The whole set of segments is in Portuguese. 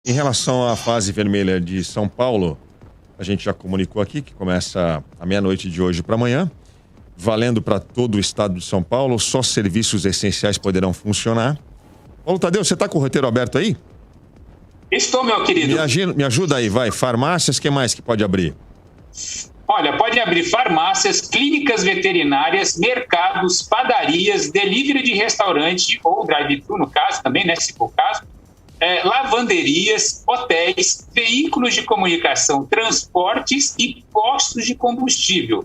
Em relação à fase vermelha de São Paulo, a gente já comunicou aqui que começa à meia-noite de hoje para amanhã, valendo para todo o estado de São Paulo, só serviços essenciais poderão funcionar. Paulo Tadeu, você está com o roteiro aberto aí? Estou, meu querido. Me ajuda aí, vai. Farmácias, o que mais que pode abrir? Olha, pode abrir farmácias, clínicas veterinárias, mercados, padarias, delivery de restaurante ou drive-thru, no caso também, né, se for o caso, lavanderias, hotéis, veículos de comunicação, transportes e postos de combustível.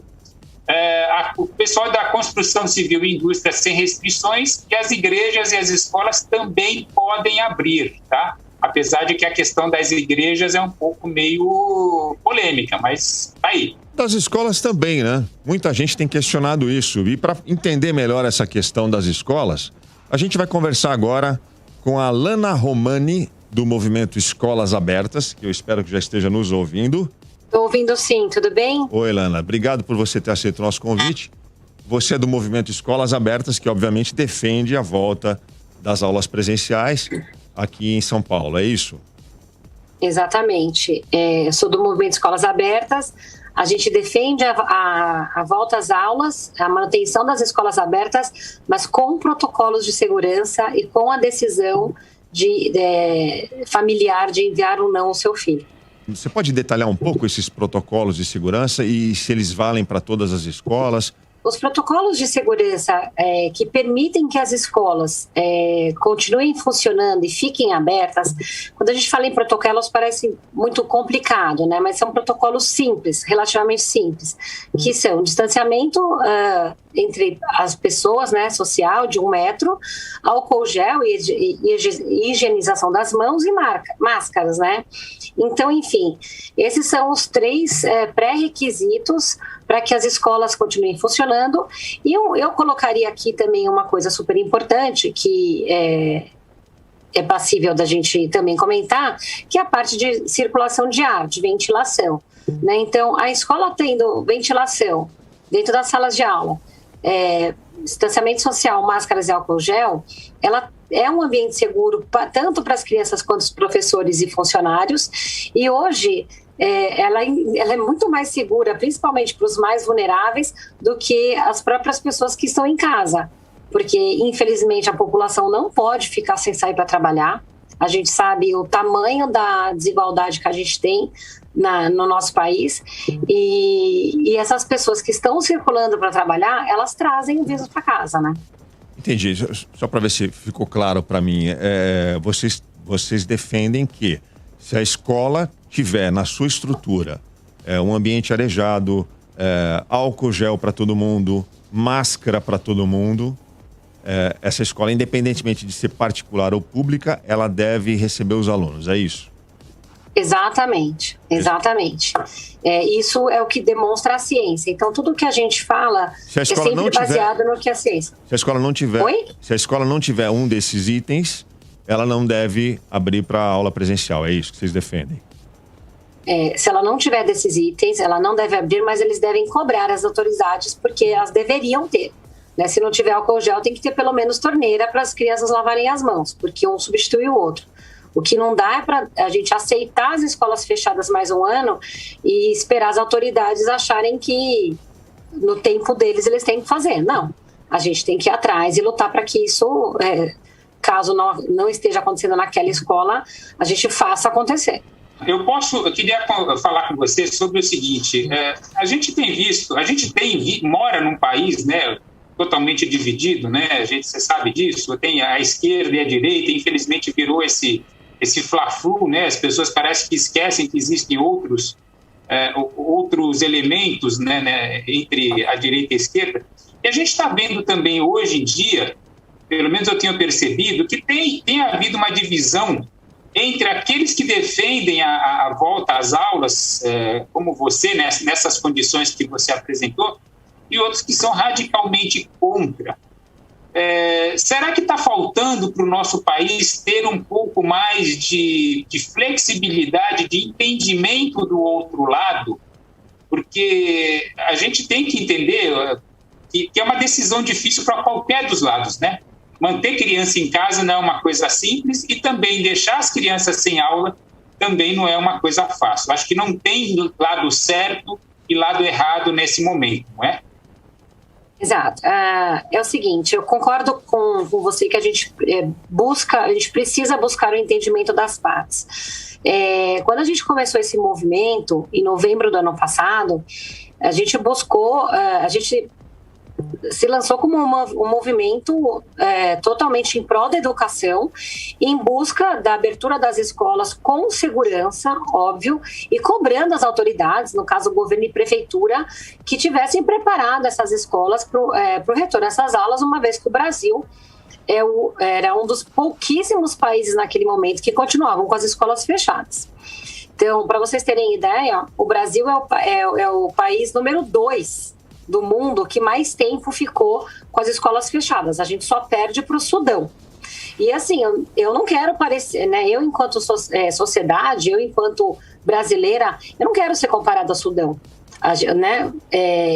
O pessoal da construção civil e indústria sem restrições, e as igrejas e as escolas também podem abrir, tá? Apesar de que a questão das igrejas é um pouco meio polêmica, mas tá aí. Das escolas também, né? Muita gente tem questionado isso. E para entender melhor essa questão das escolas, a gente vai conversar agora com a Lana Romani, do movimento Escolas Abertas, que eu espero que já esteja nos ouvindo. Estou ouvindo sim, tudo bem? Oi, Lana. Obrigado por você ter aceito o nosso convite. Você é do movimento Escolas Abertas, que obviamente defende a volta das aulas presenciais aqui em São Paulo, é isso? Exatamente. Eu sou do movimento Escolas Abertas. A gente defende a volta às aulas, a manutenção das escolas abertas, mas com protocolos de segurança e com a decisão familiar de enviar ou não o seu filho. Você pode detalhar um pouco esses protocolos de segurança e se eles valem para todas as escolas? Os protocolos de segurança que permitem que as escolas continuem funcionando e fiquem abertas, quando a gente fala em protocolos parece muito complicado, né? Mas são protocolos simples, relativamente simples, que são distanciamento entre as pessoas, né, social, de 1 metro, álcool gel e higienização das mãos e máscaras, né? Então, enfim, esses são os 3 pré-requisitos para que as escolas continuem funcionando. E eu colocaria aqui também uma coisa super importante, que é passível da gente também comentar, que é a parte de circulação de ar, de ventilação, né? Então, a escola tendo ventilação dentro das salas de aula, distanciamento social, máscaras e álcool gel, ela é um ambiente seguro tanto para as crianças quanto os professores e funcionários. E hoje ela é muito mais segura, principalmente para os mais vulneráveis, do que as próprias pessoas que estão em casa. Porque, infelizmente, a população não pode ficar sem sair para trabalhar. A gente sabe o tamanho da desigualdade que a gente tem no nosso país. E essas pessoas que estão circulando para trabalhar, elas trazem o vírus para casa, né? Entendi. Só para ver se ficou claro para mim. Vocês defendem que se a escola tiver na sua estrutura um ambiente arejado, álcool gel para todo mundo, máscara para todo mundo, essa escola, independentemente de ser particular ou pública, ela deve receber os alunos, é isso? Exatamente. Isso é o que demonstra a ciência. Então, tudo que a gente fala é sempre baseado no que a ciência. Se a escola não tiver, se a escola não tiver um desses itens, ela não deve abrir para aula presencial, é isso que vocês defendem? Se ela não tiver desses itens, ela não deve abrir, mas eles devem cobrar as autoridades, porque elas deveriam ter. Né? Se não tiver álcool gel, tem que ter pelo menos torneira para as crianças lavarem as mãos, porque um substitui o outro. O que não dá é para a gente aceitar as escolas fechadas mais um ano e esperar as autoridades acharem que no tempo deles eles têm que fazer. Não, a gente tem que ir atrás e lutar para que isso, caso não esteja acontecendo naquela escola, a gente faça acontecer. Eu queria falar com você sobre o seguinte, a gente mora num país, né, totalmente dividido, né, você sabe disso, tem a esquerda e a direita, infelizmente virou esse fla-flu, né, as pessoas parecem que esquecem que existem outros elementos, né, entre a direita e a esquerda, e a gente está vendo também hoje em dia, pelo menos eu tenho percebido, que tem havido uma divisão entre aqueles que defendem a volta às aulas, como você, né, nessas condições que você apresentou, e outros que são radicalmente contra. Será que está faltando para o nosso país ter um pouco mais de flexibilidade, de entendimento do outro lado? Porque a gente tem que entender que é uma decisão difícil para qualquer dos lados, né? manter criança em casa não é uma coisa simples e também deixar as crianças sem aula também não é uma coisa fácil. Acho que não tem lado certo e lado errado nesse momento, não é? Exato. É o seguinte, eu concordo com você que a gente precisa buscar o entendimento das partes. Quando a gente começou esse movimento, em novembro do ano passado, a gente se lançou como um movimento totalmente em prol da educação, em busca da abertura das escolas com segurança, óbvio, e cobrando as autoridades, no caso o governo e prefeitura, que tivessem preparado essas escolas para o retorno dessas aulas, uma vez que o Brasil era um dos pouquíssimos países naquele momento que continuavam com as escolas fechadas. Então, para vocês terem ideia, o Brasil é o país número 2 do mundo que mais tempo ficou com as escolas fechadas. A gente só perde para o Sudão. E assim, eu não quero parecer, né? Eu enquanto sociedade, eu enquanto brasileira, eu não quero ser comparada ao Sudão, né?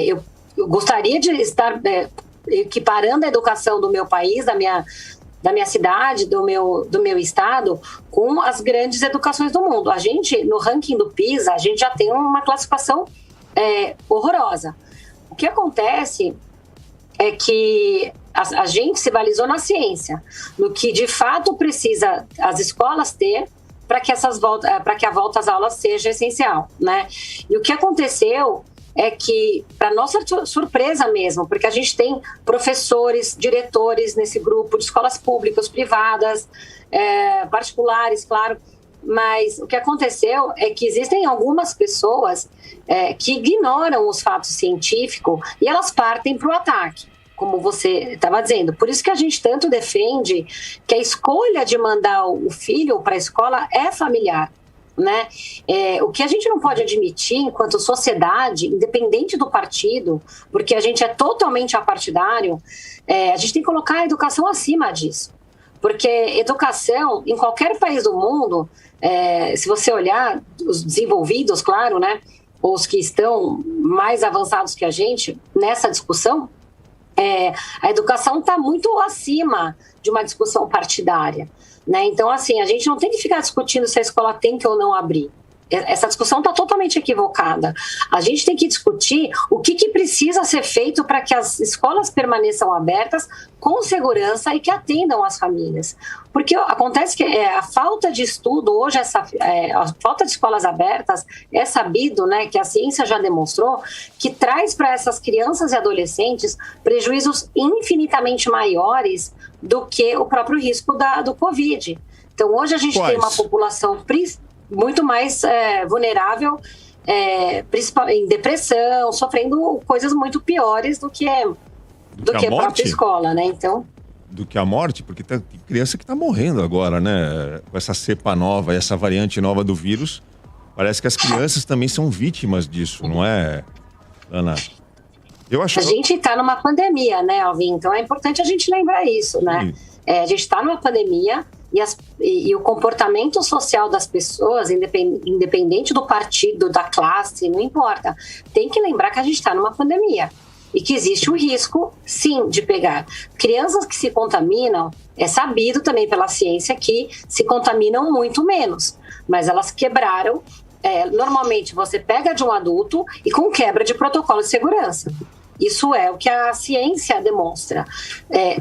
Eu gostaria de estar equiparando a educação do meu país, da minha cidade, do meu estado, com as grandes educações do mundo. A gente, no ranking do PISA, a gente já tem uma classificação horrorosa. O que acontece é que a gente se balizou na ciência, no que de fato precisa as escolas ter para que a volta às aulas seja essencial, né? E o que aconteceu é que, para nossa surpresa mesmo, porque a gente tem professores, diretores nesse grupo de escolas públicas, privadas, particulares, claro, mas o que aconteceu é que existem algumas pessoas que ignoram os fatos científicos e elas partem para o ataque, como você estava dizendo. Por isso que a gente tanto defende que a escolha de mandar o filho para a escola é familiar, né? O que a gente não pode admitir enquanto sociedade, independente do partido, porque a gente é totalmente apartidário, a gente tem que colocar a educação acima disso. Porque educação, em qualquer país do mundo, se você olhar os desenvolvidos, claro, né, os que estão mais avançados que a gente nessa discussão, a educação está muito acima de uma discussão partidária, né? Então, assim, a gente não tem que ficar discutindo se a escola tem que ou não abrir. Essa discussão está totalmente equivocada. A gente tem que discutir o que precisa ser feito para que as escolas permaneçam abertas com segurança e que atendam as famílias. Porque acontece que a falta de estudo hoje, a falta de escolas abertas, é sabido, né, que a ciência já demonstrou que traz para essas crianças e adolescentes prejuízos infinitamente maiores do que o próprio risco do Covid. Então, hoje a gente tem uma população muito mais vulnerável, principalmente em depressão, sofrendo coisas muito piores do que a própria escola, né? Então, do que a morte, porque tem criança que está morrendo agora, né? Com essa cepa nova, essa variante nova do vírus, parece que as crianças também são vítimas disso, não é, Ana? A gente está numa pandemia, né, Alvin? Então é importante a gente lembrar isso, né? A gente está numa pandemia e o comportamento social das pessoas, independente do partido, da classe, não importa. Tem que lembrar que a gente está numa pandemia e que existe o risco, sim, de pegar. Crianças que se contaminam, é sabido também pela ciência que se contaminam muito menos, mas elas quebraram. Normalmente você pega de um adulto e com quebra de protocolo de segurança. Isso é o que a ciência demonstra.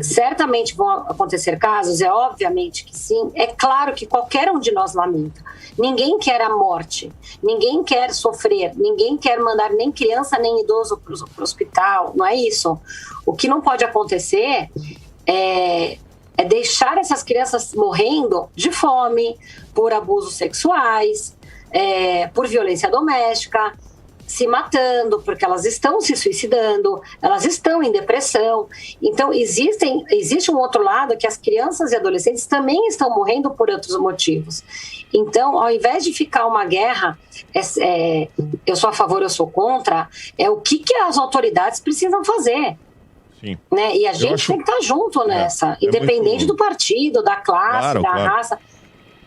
Certamente vão acontecer casos, obviamente que sim. É claro que qualquer um de nós lamenta. Ninguém quer a morte, ninguém quer sofrer, ninguém quer mandar nem criança nem idoso para o hospital, não é isso. O que não pode acontecer é deixar essas crianças morrendo de fome, por abusos sexuais, por violência doméstica, se matando, porque elas estão se suicidando, elas estão em depressão. Então, existe um outro lado que as crianças e adolescentes também estão morrendo por outros motivos. Então, ao invés de ficar uma guerra, eu sou a favor, eu sou contra, o que as autoridades precisam fazer. Sim. Né? E a gente tem que estar junto nessa, independente do partido, da classe, raça.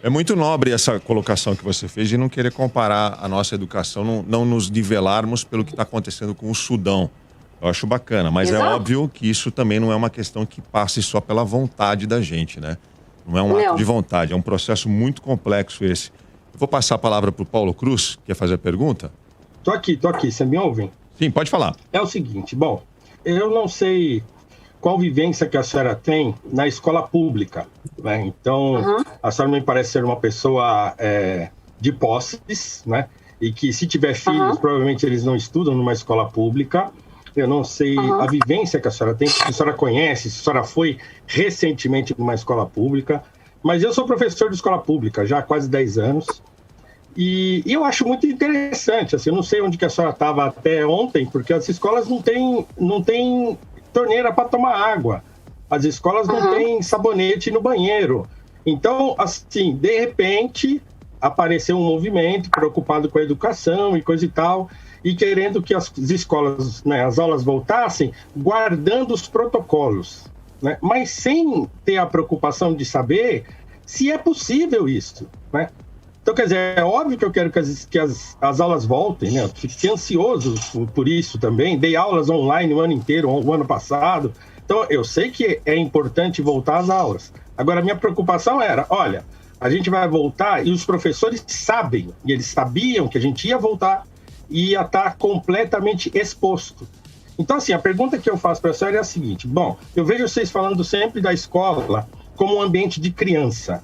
É muito nobre essa colocação que você fez de não querer comparar a nossa educação, não nos nivelarmos pelo que está acontecendo com o Sudão. Eu acho bacana, mas Exato. é óbvio que isso também não é uma questão que passe só pela vontade da gente, né? Não é um ato de vontade, é um processo muito complexo esse. Eu vou passar a palavra para o Paulo Cruz, quer fazer a pergunta? Tô aqui, você me ouve? Sim, pode falar. É o seguinte, bom, eu não sei qual vivência que a senhora tem na escola pública, né? Então, a senhora me parece ser uma pessoa de posses, né? E que se tiver filhos, provavelmente eles não estudam numa escola pública. Eu não sei a vivência que a senhora tem, se a senhora conhece, se a senhora foi recentemente numa escola pública. Mas eu sou professor de escola pública já há quase 10 anos. E eu acho muito interessante, assim, eu não sei onde que a senhora estava até ontem, porque as escolas não têm torneira para tomar água. As escolas não têm sabonete no banheiro. Então, assim, de repente, apareceu um movimento preocupado com a educação e coisa e tal, e querendo que as escolas, né, as aulas voltassem, guardando os protocolos, né? Mas sem ter a preocupação de saber se é possível isso, né? Então, quer dizer, é óbvio que eu quero que as aulas voltem, né? Eu fiquei ansioso por isso também. Dei aulas online o ano inteiro, o ano passado. Então, eu sei que é importante voltar às aulas. Agora, a minha preocupação era, olha, a gente vai voltar e os professores sabem, e eles sabiam que a gente ia voltar e ia estar completamente exposto. Então, assim, a pergunta que eu faço para a senhora é a seguinte. Bom, eu vejo vocês falando sempre da escola como um ambiente de criança.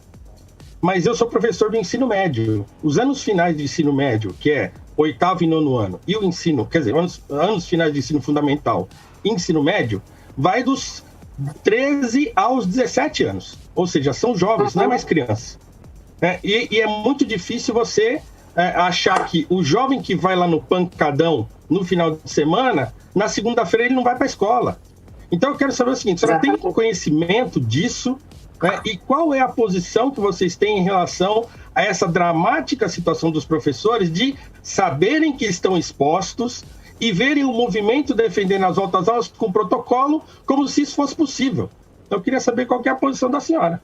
Mas eu sou professor do ensino médio. Os anos finais de ensino médio, que é 8º e 9º ano, e o ensino, quer dizer, anos finais de ensino fundamental e ensino médio, vai dos 13 aos 17 anos. Ou seja, são jovens, não é mais criança. E é muito difícil você achar que o jovem que vai lá no pancadão no final de semana, na segunda-feira ele não vai para a escola. Então eu quero saber o seguinte, você tem conhecimento disso? E qual é a posição que vocês têm em relação a essa dramática situação dos professores de saberem que estão expostos e verem o movimento defendendo as voltas às aulas com protocolo como se isso fosse possível? Eu queria saber qual que é a posição da senhora.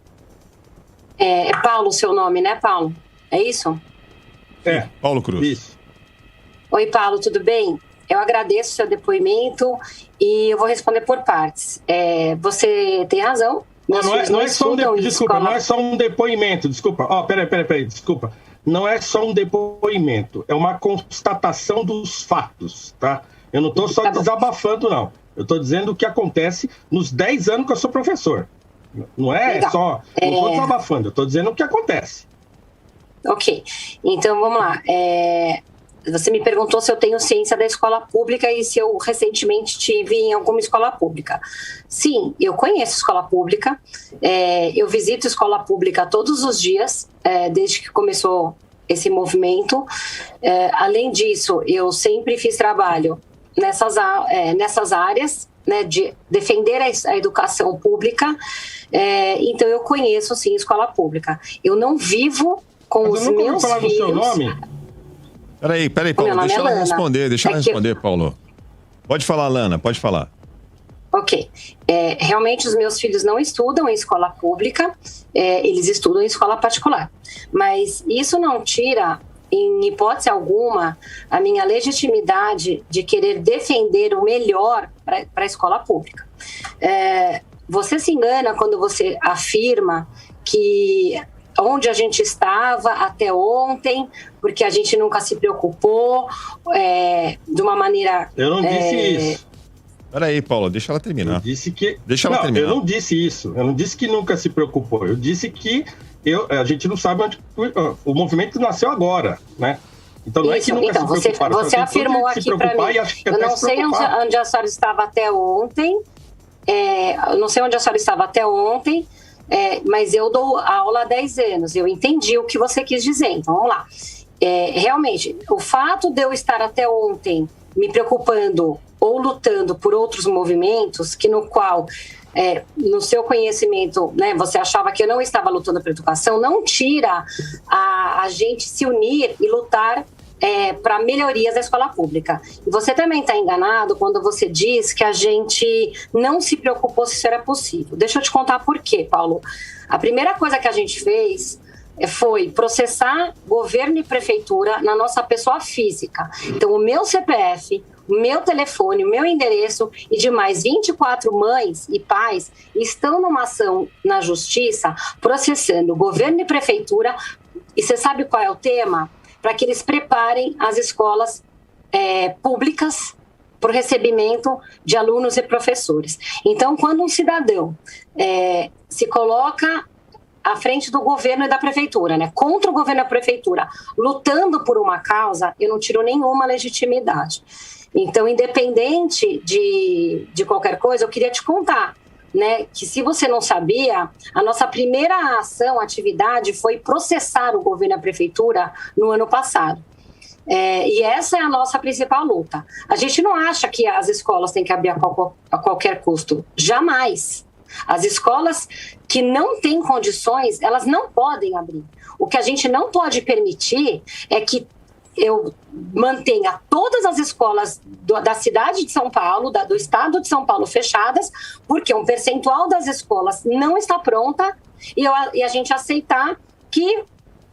É Paulo o seu nome, né, Paulo? É isso? É. Paulo Cruz. Isso. Oi, Paulo, tudo bem? Eu agradeço o seu depoimento e eu vou responder por partes. Você tem razão. Não é só um depoimento, desculpa. Peraí, desculpa. Não é só um depoimento, é uma constatação dos fatos, tá? Eu não estou só desabafando, não. Eu estou dizendo o que acontece nos 10 anos que eu sou professor. Não é só... Não estou desabafando, eu estou dizendo o que acontece. Ok. Então, vamos lá. Você me perguntou se eu tenho ciência da escola pública e se eu recentemente estive em alguma escola pública. Sim, eu conheço escola pública, eu visito escola pública todos os dias, desde que começou esse movimento. Além disso, eu sempre fiz trabalho nessas áreas, né, de defender a educação pública, então eu conheço, sim, escola pública. Eu não vivo com os meus filhos... Do seu nome? Peraí, Paulo, deixa ela responder, Paulo. Pode falar, Lana, pode falar. Ok. Realmente, os meus filhos não estudam em escola pública, eles estudam em escola particular. Mas isso não tira, em hipótese alguma, a minha legitimidade de querer defender o melhor para a escola pública. Você se engana quando você afirma que... onde a gente estava até ontem, porque a gente nunca se preocupou de uma maneira... Eu não disse isso. Peraí, Paulo, deixa ela terminar. Eu disse que... Deixa ela terminar. Eu não disse isso. Eu não disse que nunca se preocupou. Eu disse que a gente não sabe onde... O movimento nasceu agora, né? Então não isso, é que nunca se preocuparam. Você afirmou aqui para mim. Eu não sei onde a senhora estava até ontem. Eu não sei onde a senhora estava até ontem. Mas eu dou aula há 10 anos, eu entendi o que você quis dizer, então vamos lá. Realmente, o fato de eu estar até ontem me preocupando ou lutando por outros movimentos, que no qual, no seu conhecimento, né, você achava que eu não estava lutando pela educação, não tira a gente se unir e lutar para melhorias da escola pública. E você também está enganado quando você diz que a gente não se preocupou se isso era possível. Deixa eu te contar por quê, Paulo. A primeira coisa que a gente fez foi processar governo e prefeitura na nossa pessoa física. Então, o meu CPF, meu telefone, o meu endereço e de mais 24 mães e pais estão numa ação na justiça processando governo e prefeitura. E você sabe qual é o tema? Para que eles preparem as escolas públicas para o recebimento de alunos e professores. Então, quando um cidadão se coloca à frente do governo e da prefeitura, né, contra o governo e a prefeitura, lutando por uma causa, eu não tiro nenhuma legitimidade. Então, independente de qualquer coisa, eu queria te contar, né, que se você não sabia, a nossa primeira ação, atividade, foi processar o governo e a prefeitura no ano passado. E essa é a nossa principal luta. A gente não acha que as escolas têm que abrir a qualquer custo. Jamais. As escolas que não têm condições, elas não podem abrir. O que a gente não pode permitir é que eu mantenha todas as escolas da cidade de São Paulo, do estado de São Paulo fechadas, porque um percentual das escolas não está pronta e a gente aceitar que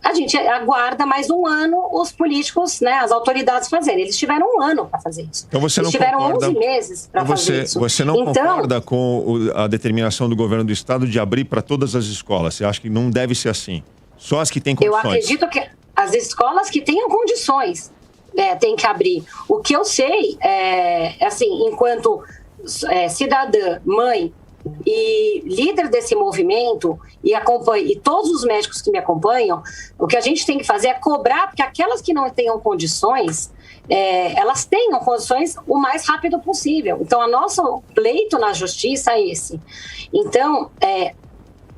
a gente aguarda mais um ano os políticos, né, as autoridades fazerem. Eles tiveram um ano para fazer isso. Então você não Eles tiveram concorda, 11 meses para fazer isso. Você não concorda com a determinação do governo do estado de abrir para todas as escolas? Você acha que não deve ser assim? Só as que têm condições? Eu acredito que as escolas que tenham condições têm que abrir. O que eu sei, assim, enquanto cidadã, mãe, e líder desse movimento e todos os médicos que me acompanham, o que a gente tem que fazer é cobrar, porque aquelas que não tenham condições, elas tenham condições o mais rápido possível. Então, o nosso pleito na justiça é esse. Então,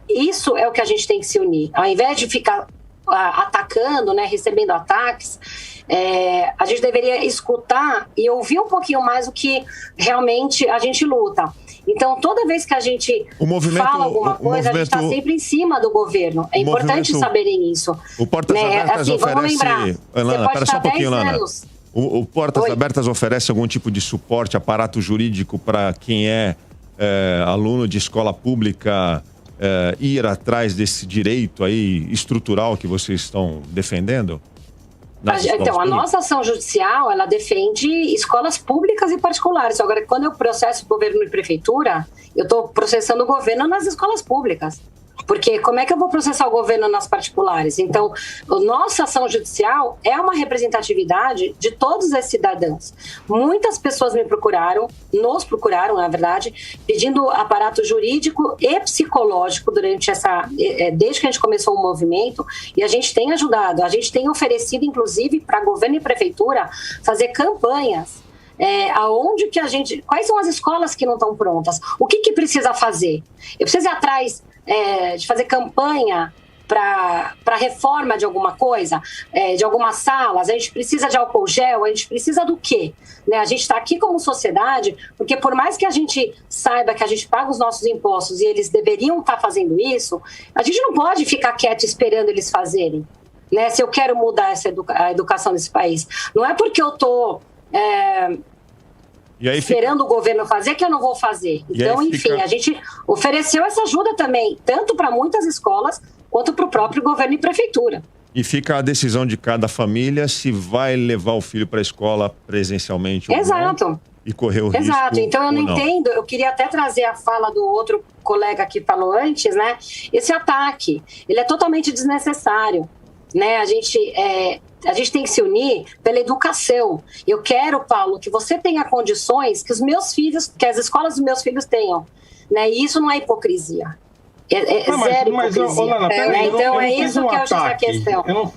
isso é o que a gente tem que se unir. Ao invés de ficar atacando, né, recebendo ataques, a gente deveria escutar e ouvir um pouquinho mais o que realmente a gente luta. Então, toda vez que a gente fala alguma coisa, a gente está sempre em cima do governo. É importante saberem isso. O Portas Abertas oferece... Lana, espera só um pouquinho, Lana. O Portas Abertas oferece algum tipo de suporte, aparato jurídico para quem é aluno de escola pública ir atrás desse direito aí estrutural que vocês estão defendendo? Então, a nossa ação judicial, ela defende escolas públicas e particulares. Agora, quando eu processo governo e prefeitura, eu estou processando o governo nas escolas públicas. Porque como é que eu vou processar o governo nas particulares? Então, a nossa ação judicial é uma representatividade de todos esses cidadãos. Muitas pessoas nos procuraram, na verdade, pedindo aparato jurídico e psicológico desde que a gente começou o movimento, e a gente tem ajudado, a gente tem oferecido, inclusive, para governo e prefeitura, fazer campanhas. Quais são as escolas que não estão prontas? O que precisa fazer? Eu preciso ir atrás de fazer campanha para reforma de alguma coisa, de algumas salas, a gente precisa de álcool gel, a gente precisa do quê? Né? A gente está aqui como sociedade, porque por mais que a gente saiba que a gente paga os nossos impostos e eles deveriam estar fazendo isso, a gente não pode ficar quieto esperando eles fazerem. Né? Se eu quero mudar a educação desse país. Não é porque eu estou... esperando o governo fazer que eu não vou fazer. Então, enfim, a gente ofereceu essa ajuda também, tanto para muitas escolas quanto para o próprio governo e prefeitura. E fica a decisão de cada família se vai levar o filho para a escola presencialmente ou não, e correr o risco. Exato. Então eu não entendo, eu queria até trazer a fala do outro colega que falou antes, né? Esse ataque, ele é totalmente desnecessário, né? A gente tem que se unir pela educação. Eu quero, Paulo, que você tenha condições que que as escolas dos meus filhos tenham. Né? E isso não é hipocrisia. Zero hipocrisia. Então é isso que eu acho essa questão. Eu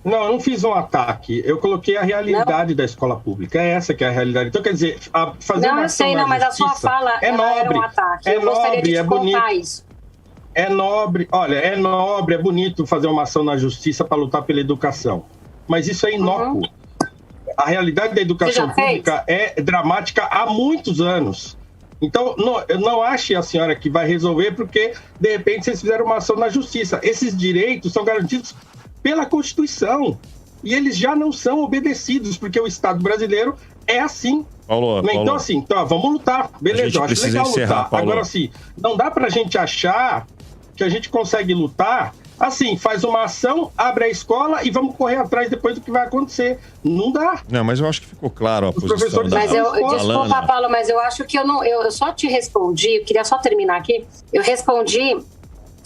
não fiz um ataque. Eu coloquei a realidade da escola pública. É essa que é a realidade. Então, quer dizer, fazer uma ação na mas justiça a sua fala é nobre, era um ataque. Eu gostaria de te contar isso. É nobre, olha, é nobre, é bonito fazer uma ação na justiça para lutar pela educação. Mas isso é inócuo. A realidade da educação pública é dramática há muitos anos. Então, não ache a senhora que vai resolver porque, de repente, vocês fizeram uma ação na justiça. Esses direitos são garantidos pela Constituição. E eles já não são obedecidos, porque o Estado brasileiro é assim. Paulo. Então, assim, vamos lutar. Beleza, eu acho legal lutar. Paulo. Agora, assim, não dá pra gente achar que a gente consegue lutar assim, faz uma ação, abre a escola e vamos correr atrás depois do que vai acontecer. Não dá. Não, mas eu acho que ficou claro a posição professores da Mas desculpa, Paulo, mas eu acho que eu só te respondi, eu queria só terminar aqui, eu respondi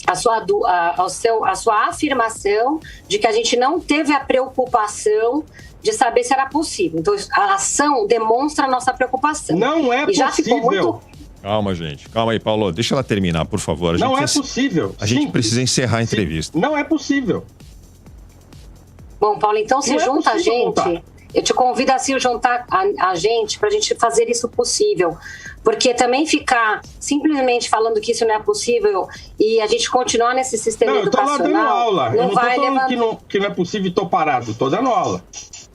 a sua afirmação de que a gente não teve a preocupação de saber se era possível. Então, a ação demonstra a nossa preocupação. Não é possível. Já ficou muito... Calma, gente. Calma aí, Paulo. Deixa ela terminar, por favor. Não é possível. A gente precisa encerrar a entrevista. Não é possível. Bom, Paulo, então se junta a gente. Voltar. Eu te convido assim a juntar a gente para a gente fazer isso possível. Porque também ficar simplesmente falando que isso não é possível e a gente continuar nesse sistema educacional... Eu estou lá dando aula. Não vai levar... que não é possível e estou parado. Estou dando aula.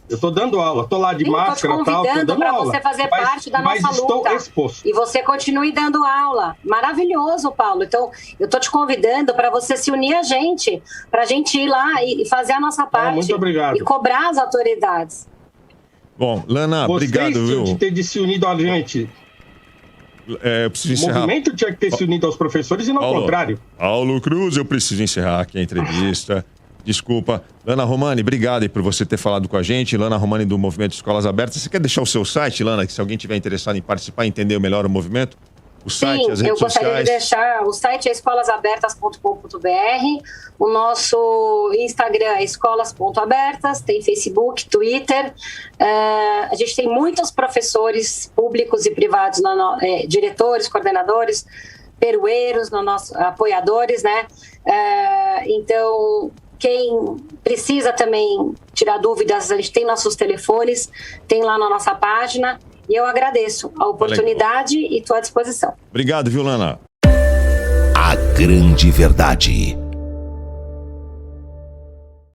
Eu estou dando aula, estou lá de máscara e tal. Estou te convidando para você fazer parte da nossa luta. Mas estou exposto. E você continue dando aula. Maravilhoso, Paulo. Então, eu estou te convidando para você se unir a gente, para a gente ir lá e fazer a nossa parte. Muito obrigado. E cobrar as autoridades. Bom, Lana, obrigado, viu? De ter se unido a gente. Eu preciso encerrar. O movimento tinha que ter se unido aos professores e não ao contrário. Paulo Cruz, eu preciso encerrar aqui a entrevista. Desculpa. Lana Romani, obrigado aí por você ter falado com a gente. Lana Romani do Movimento Escolas Abertas. Você quer deixar o seu site, Lana, que se alguém tiver interessado em participar e entender melhor o movimento? O site, Sim, as redes sociais. Eu gostaria de deixar, o site é escolasabertas.com.br, o nosso Instagram é escolas.abertas, tem Facebook, Twitter, a gente tem muitos professores públicos e privados, diretores, coordenadores, perueiros, apoiadores, né? Então, quem precisa também tirar dúvidas, a gente tem nossos telefones, tem lá na nossa página. E eu agradeço a oportunidade e estou à disposição. Obrigado, viu, Lana? A grande verdade.